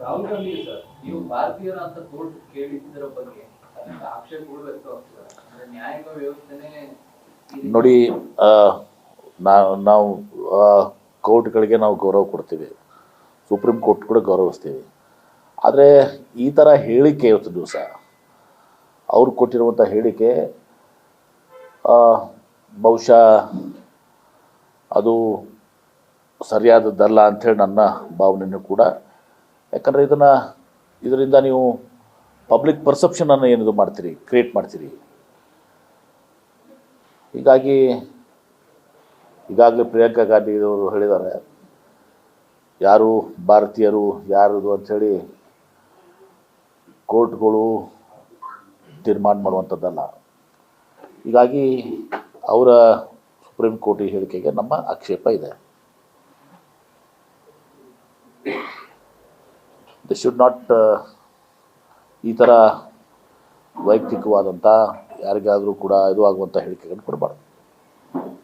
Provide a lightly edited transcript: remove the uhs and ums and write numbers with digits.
Rahul Gandhi sir, ನೀವು ಭಾರತೀಯರ ಅಂತ ಕೋರ್ಟ್ ಕೇಳಿದ್ದರ ಬಗ್ಗೆ ಆಕ್ಷೇಪಗಳು ವ್ಯಕ್ತವಾಗ್ತಿದ್ದಾರೆ. ಅಂದ್ರೆ ನ್ಯಾಯಾಂಗ ವ್ಯವಸ್ಥೆನೇ ನೋಡಿ, ನಾವು ಕೋರ್ಟ್ಗಳಿಗೆ ನಾವು ಗೌರವ ಕೊಡ್ತೀವಿ, ಸುಪ್ರೀಂ ಕೋರ್ಟ್ ಕೂಡ ಗೌರವಿಸ್ತೀವಿ. ಆದರೆ ಈ ಥರ ಹೇಳಿಕೆ ಇವತ್ತು ದಿವಸ ಅವ್ರು ಕೊಟ್ಟಿರುವಂಥ ಹೇಳಿಕೆ ಬಹುಶಃ ಅದು ಸರಿಯಾದದ್ದಲ್ಲ ಅಂಥೇಳಿ ನನ್ನ ಭಾವನೆಯೂ ಕೂಡ. ಯಾಕಂದರೆ ಇದರಿಂದ ನೀವು ಪಬ್ಲಿಕ್ ಪರ್ಸೆಪ್ಷನನ್ನು ಏನಿದು ಮಾಡ್ತೀರಿ, ಕ್ರಿಯೇಟ್ ಮಾಡ್ತೀರಿ. ಹೀಗಾಗಿ ಈಗಾಗಲೇ ಪ್ರಿಯಾಂಕಾ ಗಾಂಧಿ ಅವರು ಹೇಳಿದ್ದಾರೆ, ಯಾರು ಭಾರತೀಯರು ಯಾರದು ಅಂಥೇಳಿ ಕೋರ್ಟ್ಗಳು ತೀರ್ಮಾನ ಮಾಡುವಂಥದ್ದಲ್ಲ. ಹೀಗಾಗಿ ಅವರ ಸುಪ್ರೀಂ ಕೋರ್ಟ್ ಹೇಳಿಕೆಗೆ ನಮ್ಮ ಆಕ್ಷೇಪ ಇದೆ. ದಿ ಶುಡ್ ನಾಟ್ ಈ ಥರ ವೈಯಕ್ತಿಕವಾದಂಥ ಯಾರಿಗಾದರೂ ಕೂಡ ಇದು ಆಗುವಂಥ ಹೇಳಿಕೆಗಳನ್ನು ಕೊಡಬಾರ್ದು.